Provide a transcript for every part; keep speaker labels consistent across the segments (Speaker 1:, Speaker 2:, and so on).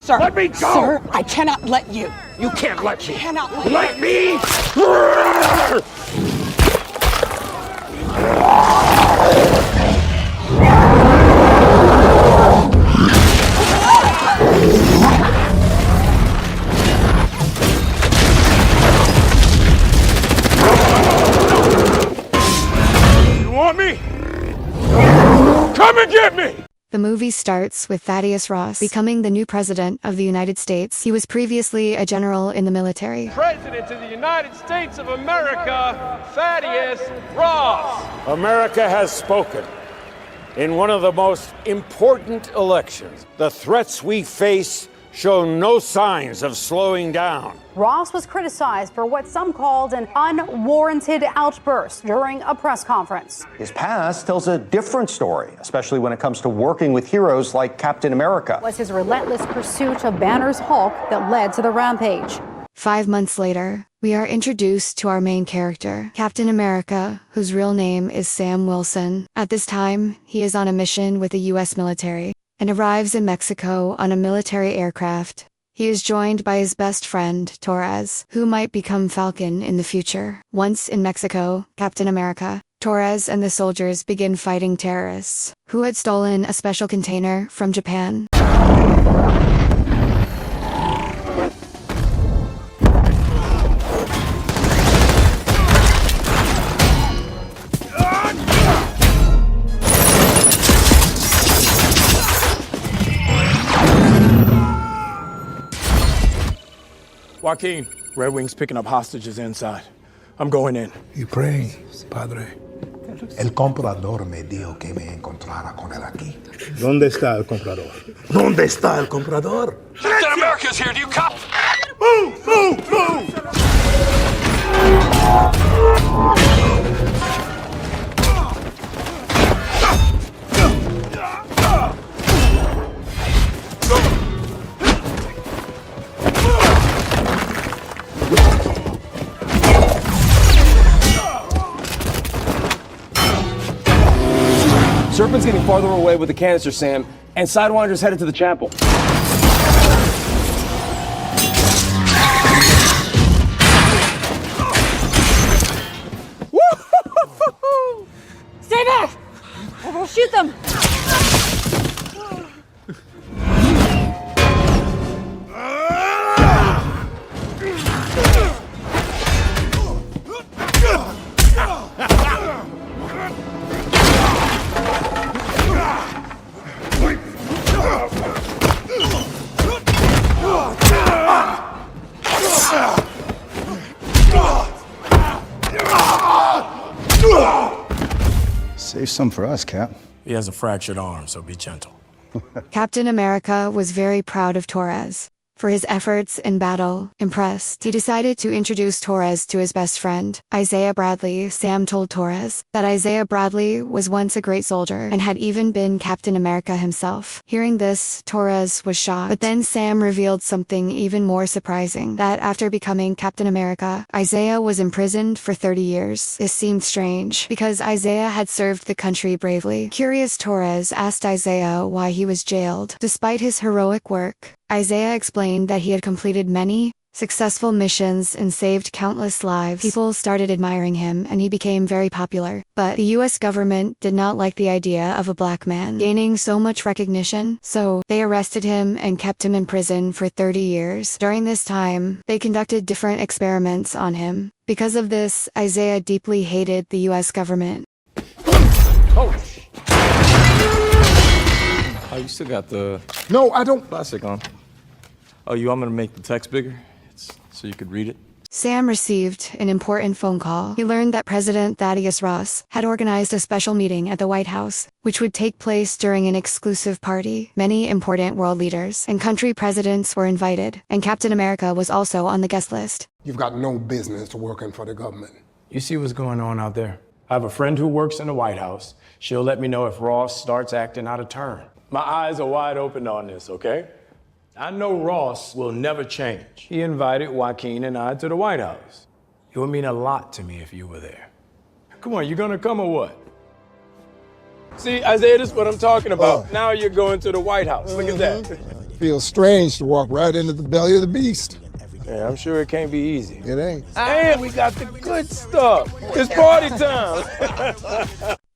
Speaker 1: Sir,
Speaker 2: let me go!
Speaker 1: Sir, I cannot let you.
Speaker 2: You can't let me.
Speaker 1: I cannot
Speaker 2: let me. You want me? Come and get me!
Speaker 3: The movie starts with Thaddeus Ross becoming the new president of the United States. He was previously a general in the military.
Speaker 4: President of the United States of America, Thaddeus Ross.
Speaker 2: America has spoken. In one of the most important elections, the threats we face show no signs of slowing down.
Speaker 5: Ross was criticized for what some called an unwarranted outburst during a press conference.
Speaker 6: His past tells a different story, especially when it comes to working with heroes like Captain America.
Speaker 5: It was his relentless pursuit of Banner's Hulk that led to the rampage.
Speaker 3: 5 months later, we are introduced to our main character, Captain America, whose real name is Sam Wilson. At this time, he is on a mission with the U.S. military and arrives in Mexico on a military aircraft. He is joined by his best friend, Torres, who might become Falcon in the future. Once in Mexico, Captain America, Torres and the soldiers begin fighting terrorists, who had stolen a special container from Japan.
Speaker 4: Joaquin, Red Wing's picking up hostages inside. I'm going in.
Speaker 7: You praying, padre? El comprador me dijo que me encontrara con él aquí. ¿Dónde está el comprador? ¿Dónde está el comprador?
Speaker 4: Captain America's here. Do you cop?
Speaker 7: Move! Move! Move!
Speaker 8: Serpent's getting farther away with the canister, Sam, and Sidewinder's headed to the chapel.
Speaker 5: Stay back! Or we'll shoot them!
Speaker 9: Save some for us, Cap.
Speaker 4: He has a fractured arm, so be gentle.
Speaker 3: Captain America was very proud of Torres. For his efforts in battle, impressed, he decided to introduce Torres to his best friend, Isaiah Bradley. Sam told Torres that Isaiah Bradley was once a great soldier and had even been Captain America himself. Hearing this, Torres was shocked. But then Sam revealed something even more surprising, that after becoming Captain America, Isaiah was imprisoned for 30 years. This seemed strange, because Isaiah had served the country bravely. Curious, Torres asked Isaiah why he was jailed. Despite his heroic work, Isaiah explained that he had completed many successful missions and saved countless lives. People started admiring him and he became very popular. But the US government did not like the idea of a black man gaining so much recognition, so they arrested him and kept him in prison for 30 years. During this time, they conducted different experiments on him. Because of this, Isaiah deeply hated the US government.
Speaker 8: Oh, you still got the...
Speaker 7: No, I don't.
Speaker 8: Plastic on. Oh, I'm gonna make the text bigger? So you could read it?
Speaker 3: Sam received an important phone call. He learned that President Thaddeus Ross had organized a special meeting at the White House, which would take place during an exclusive party. Many important world leaders and country presidents were invited, and Captain America was also on the guest list.
Speaker 7: You've got no business working for the government.
Speaker 4: You see what's going on out there? I have a friend who works in the White House. She'll let me know if Ross starts acting out of turn. My eyes are wide open on this, okay? I know Ross will never change. He invited Joaquin and I to the White House. It would mean a lot to me if you were there. Come on, you gonna come or what? See, Isaiah, this is what I'm talking about. Now you're going to the White House. Look at that.
Speaker 9: Feels strange to walk right into the belly of the beast.
Speaker 4: Yeah, I'm sure it can't be easy.
Speaker 9: It ain't.
Speaker 4: And we got the good stuff. It's party time.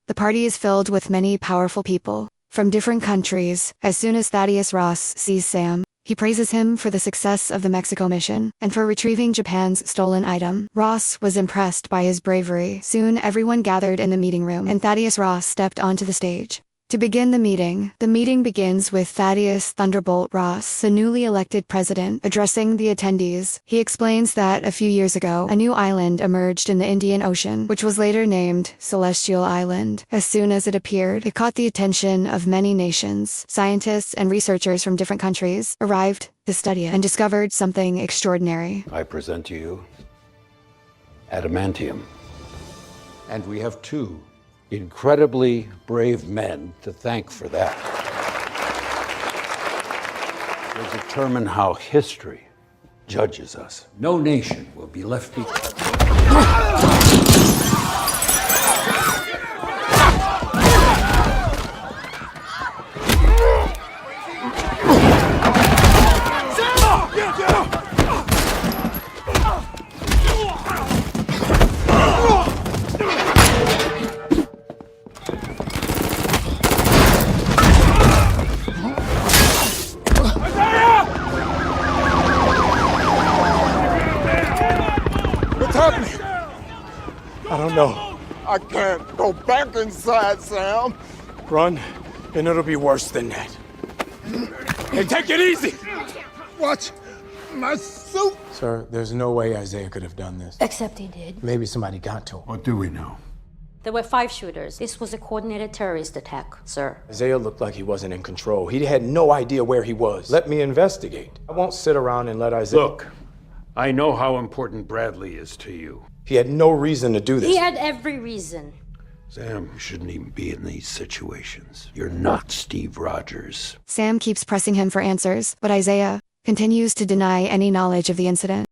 Speaker 3: The party is filled with many powerful people from different countries. As soon as Thaddeus Ross sees Sam, he praises him for the success of the Mexico mission and for retrieving Japan's stolen item. Ross was impressed by his bravery. Soon everyone gathered in the meeting room and Thaddeus Ross stepped onto the stage. To begin the meeting begins with Thaddeus Thunderbolt Ross, the newly elected president, addressing the attendees. He explains that a few years ago, a new island emerged in the Indian Ocean, which was later named Celestial Island. As soon as it appeared, it caught the attention of many nations. Scientists and researchers from different countries arrived to study it and discovered something extraordinary.
Speaker 2: I present to you adamantium. And we have two incredibly brave men to thank for that. Will determine how history judges us. No nation will be left behind.
Speaker 4: I don't know.
Speaker 9: I can't go back inside, Sam.
Speaker 4: Run, and it'll be worse than that. Hey, take it easy!
Speaker 9: Watch my suit.
Speaker 4: Sir, there's no way Isaiah could have done this.
Speaker 10: Except he did.
Speaker 4: Maybe somebody got to him.
Speaker 2: What do we know?
Speaker 10: There were 5 shooters. This was a coordinated terrorist attack, sir.
Speaker 4: Isaiah looked like he wasn't in control. He had no idea where he was. Let me investigate. I won't sit around and let Isaiah...
Speaker 2: Look, I know how important Bradley is to you.
Speaker 4: He had no reason to do this.
Speaker 10: He had every reason.
Speaker 2: Sam, you shouldn't even be in these situations. You're not Steve Rogers.
Speaker 3: Sam keeps pressing him for answers, but Isaiah continues to deny any knowledge of the incident.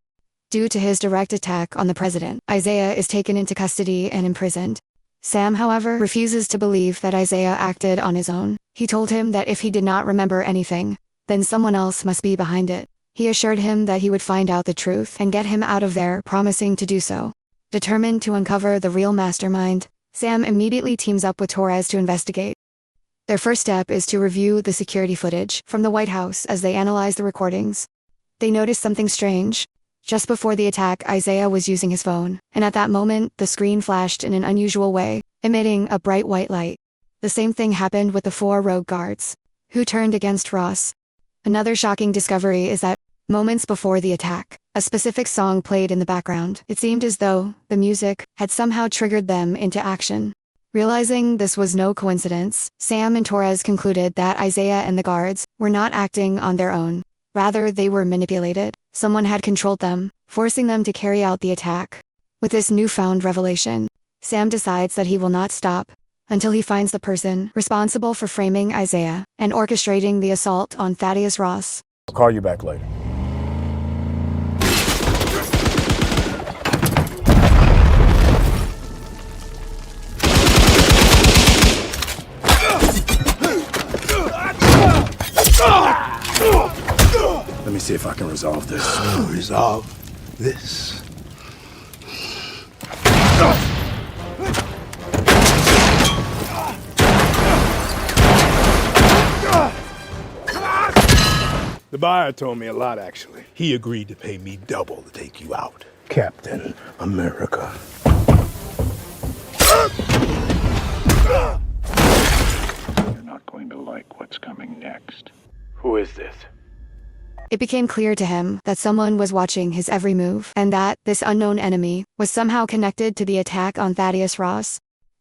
Speaker 3: Due to his direct attack on the president, Isaiah is taken into custody and imprisoned. Sam, however, refuses to believe that Isaiah acted on his own. He told him that if he did not remember anything, then someone else must be behind it. He assured him that he would find out the truth and get him out of there, promising to do so. Determined to uncover the real mastermind, Sam immediately teams up with Torres to investigate. Their first step is to review the security footage from the White House as they analyze the recordings. They notice something strange. Just before the attack, Isaiah was using his phone, and at that moment, the screen flashed in an unusual way, emitting a bright white light. The same thing happened with the 4 rogue guards, who turned against Ross. Another shocking discovery is that, moments before the attack, a specific song played in the background. It seemed as though the music had somehow triggered them into action. Realizing this was no coincidence, Sam and Torres concluded that Isaiah and the guards were not acting on their own. Rather, they were manipulated. Someone had controlled them, forcing them to carry out the attack. With this newfound revelation, Sam decides that he will not stop until he finds the person responsible for framing Isaiah and orchestrating the assault on Thaddeus Ross.
Speaker 4: I'll call you back later. Let me see if I can resolve this.
Speaker 7: Resolve this. The buyer told me a lot, actually. He agreed to pay me double to take you out. Captain America.
Speaker 11: You're not going to like what's coming next.
Speaker 4: Who is this?
Speaker 3: It became clear to him that someone was watching his every move, and that this unknown enemy was somehow connected to the attack on Thaddeus Ross.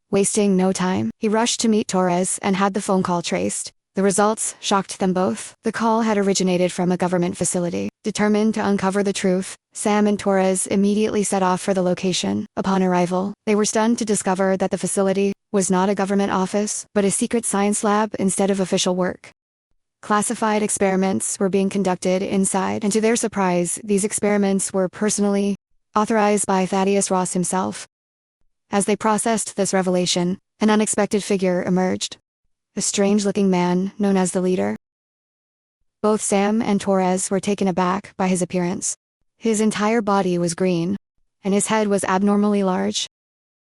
Speaker 3: Wasting no time, he rushed to meet Torres and had the phone call traced. The results shocked them both. The call had originated from a government facility. Determined to uncover the truth, Sam and Torres immediately set off for the location. Upon arrival, they were stunned to discover that the facility was not a government office, but a secret science lab instead of official work. Classified experiments were being conducted inside, and to their surprise, these experiments were personally authorized by Thaddeus Ross himself. As they processed this revelation, an unexpected figure emerged. A strange-looking man known as the Leader. Both Sam and Torres were taken aback by his appearance. His entire body was green, and his head was abnormally large.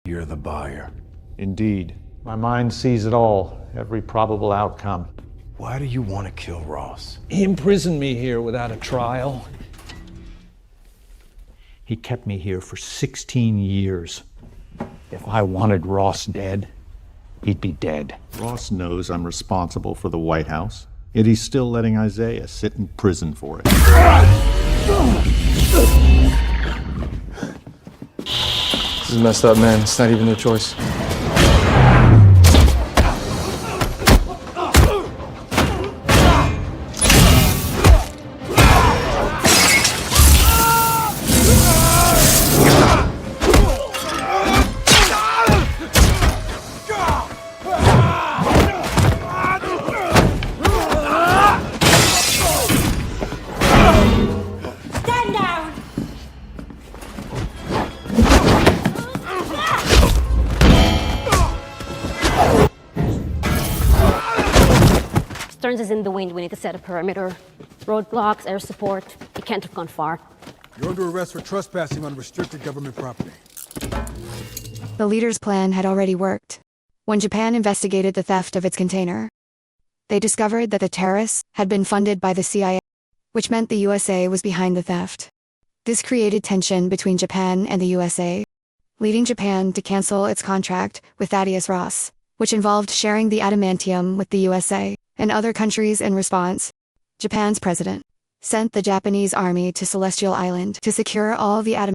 Speaker 4: You're the buyer.
Speaker 11: Indeed. My mind sees it all, every probable outcome.
Speaker 4: Why do you want to kill Ross?
Speaker 11: He imprisoned me here without a trial. He kept me here for 16 years. If I wanted Ross dead, he'd be dead.
Speaker 12: Ross knows I'm responsible for the White House, yet he's still letting Isaiah sit in prison for it.
Speaker 8: This is messed up, man. It's not even their choice.
Speaker 10: Stearns is in the wind. We need to set a perimeter. Roadblocks, air support. He can't have gone far.
Speaker 9: You're under arrest for trespassing on restricted government property.
Speaker 3: The leader's plan had already worked. When Japan investigated the theft of its container, they discovered that the terrorists had been funded by the CIA, which meant the USA was behind the theft. This created tension between Japan and the USA, leading Japan to cancel its contract with Thaddeus Ross, which involved sharing the adamantium with the USA and other countries. In response, Japan's president sent the Japanese army to Celestial Island to secure all the adamantium.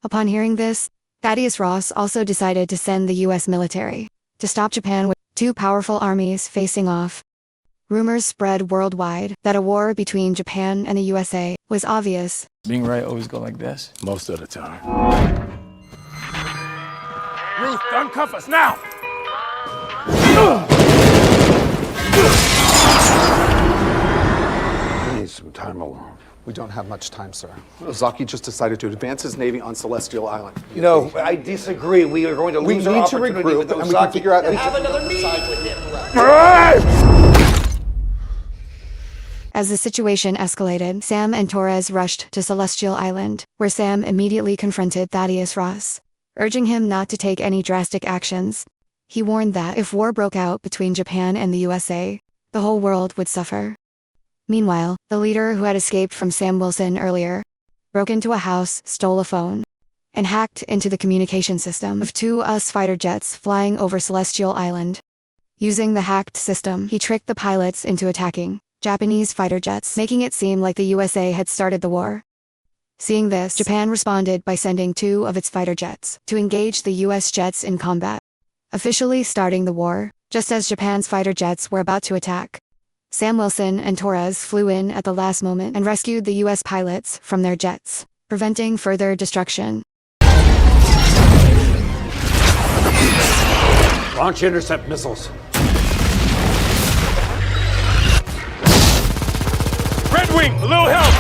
Speaker 3: Upon hearing this, Thaddeus Ross also decided to send the US military to stop Japan with two powerful armies facing off. Rumors spread worldwide that a war between Japan and the USA was obvious.
Speaker 8: Being right always go like this.
Speaker 4: Most of the time. Ruth, uncuff us now!
Speaker 2: I need some time alone.
Speaker 13: We don't have much time, sir. Ozaki just decided to advance his navy on Celestial Island.
Speaker 6: No, I disagree. We are going to lose our opportunity with
Speaker 13: regroup, and we can figure out...
Speaker 6: have another meeting with him.
Speaker 3: As the situation escalated, Sam and Torres rushed to Celestial Island, where Sam immediately confronted Thaddeus Ross, urging him not to take any drastic actions. He warned that if war broke out between Japan and the USA, the whole world would suffer. Meanwhile, the leader who had escaped from Sam Wilson earlier broke into a house, stole a phone, and hacked into the communication system of two US fighter jets flying over Celestial Island. Using the hacked system, he tricked the pilots into attacking Japanese fighter jets, making it seem like the USA had started the war. Seeing this, Japan responded by sending two of its fighter jets to engage the US jets in combat, officially starting the war. Just as Japan's fighter jets were about to attack, Sam Wilson and Torres flew in at the last moment and rescued the US pilots from their jets, preventing further destruction.
Speaker 2: Launch intercept missiles.
Speaker 4: Red Wing, a little help!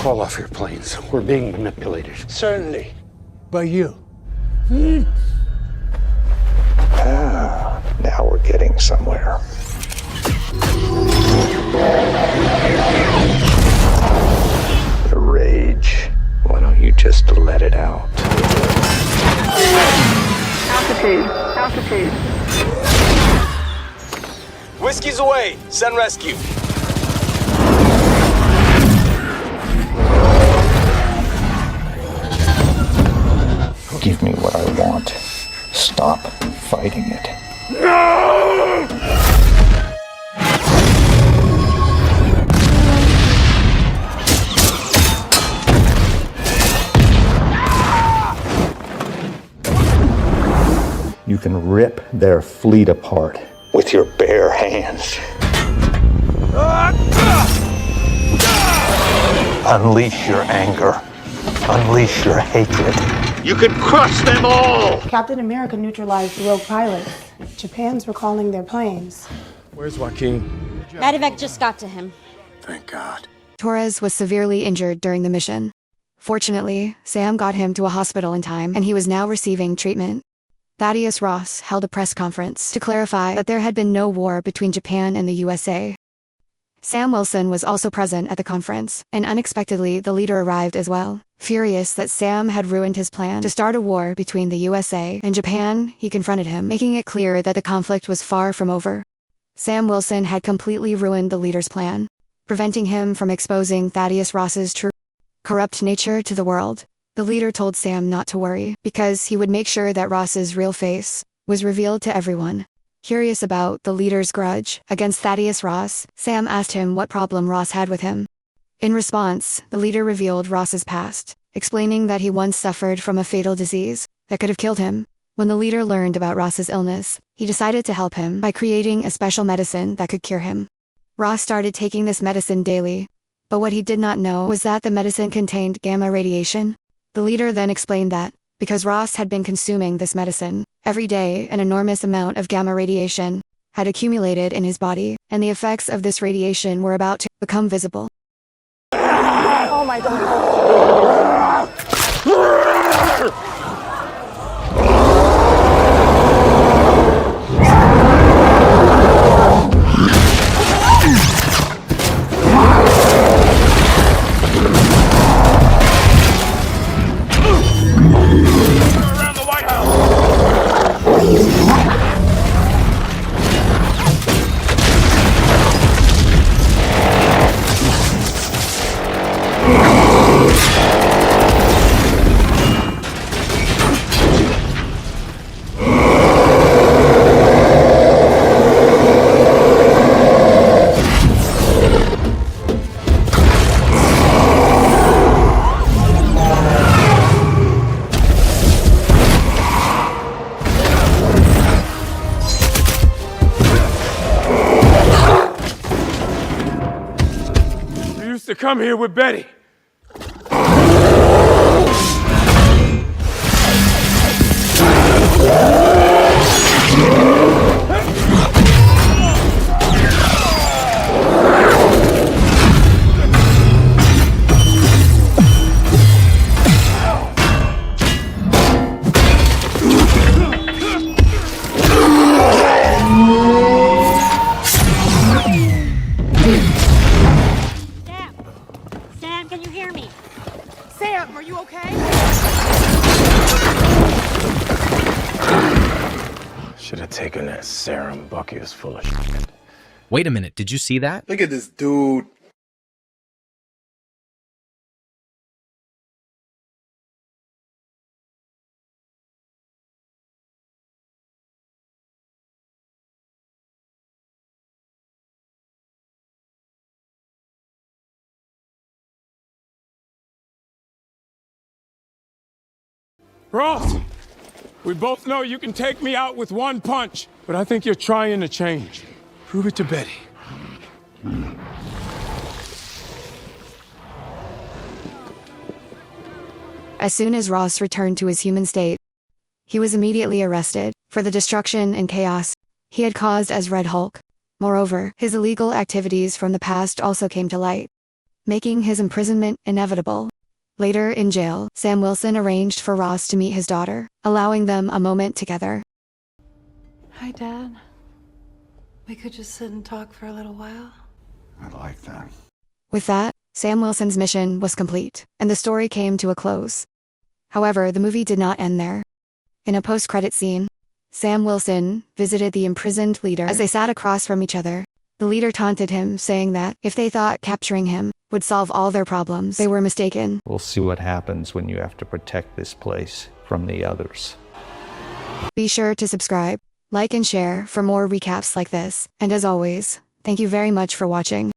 Speaker 2: Call off your planes. We're being manipulated.
Speaker 7: Certainly. By you.
Speaker 11: Now we're getting somewhere. The rage. Why don't you just let it out?
Speaker 14: Altitude.
Speaker 8: Whiskey's away. Send rescue.
Speaker 11: Give me what I want. Stop fighting it. You can rip their fleet apart with your bare hands. Unleash your anger. Unleash your hatred. You can crush them all!
Speaker 15: Captain America neutralized rogue pilots. Japan's recalling their planes.
Speaker 4: Where's Joaquin?
Speaker 10: Medevac just got to him.
Speaker 4: Thank God.
Speaker 3: Torres was severely injured during the mission. Fortunately, Sam got him to a hospital in time, and he was now receiving treatment. Thaddeus Ross held a press conference to clarify that there had been no war between Japan and the USA. Sam Wilson was also present at the conference, and unexpectedly the leader arrived as well. Furious that Sam had ruined his plan to start a war between the USA and Japan, he confronted him, making it clear that the conflict was far from over. Sam Wilson had completely ruined the leader's plan, preventing him from exposing Thaddeus Ross's true, corrupt nature to the world. The leader told Sam not to worry, because he would make sure that Ross's real face was revealed to everyone. Curious about the leader's grudge against Thaddeus Ross, Sam asked him what problem Ross had with him. In response, the leader revealed Ross's past, explaining that he once suffered from a fatal disease that could have killed him. When the leader learned about Ross's illness, he decided to help him by creating a special medicine that could cure him. Ross started taking this medicine daily, but what he did not know was that the medicine contained gamma radiation. The leader then explained that, because Ross had been consuming this medicine every day, an enormous amount of gamma radiation had accumulated in his body, and the effects of this radiation were about to become visible.
Speaker 14: Oh my God.
Speaker 4: To come here with Betty.
Speaker 10: Sam, can you hear me?
Speaker 1: Sam, are you okay?
Speaker 4: Should have taken that serum. Bucky was full of shit.
Speaker 16: Wait a minute, did you see that?
Speaker 13: Look at this dude.
Speaker 4: Ross, we both know you can take me out with one punch, but I think you're trying to change. Prove it to Betty.
Speaker 3: As soon as Ross returned to his human state, he was immediately arrested for the destruction and chaos he had caused as Red Hulk. Moreover, his illegal activities from the past also came to light, making his imprisonment inevitable. Later in jail, Sam Wilson arranged for Ross to meet his daughter, allowing them a moment together.
Speaker 17: Hi, Dad. We could just sit and talk for a little while.
Speaker 2: I like that.
Speaker 3: With that, Sam Wilson's mission was complete, and the story came to a close. However, the movie did not end there. In a post-credit scene, Sam Wilson visited the imprisoned leader as they sat across from each other. The leader taunted him, saying that if they thought capturing him would solve all their problems, they were mistaken.
Speaker 11: We'll see what happens when you have to protect this place from the others.
Speaker 3: Be sure to subscribe, like and share for more recaps like this. And as always, thank you very much for watching.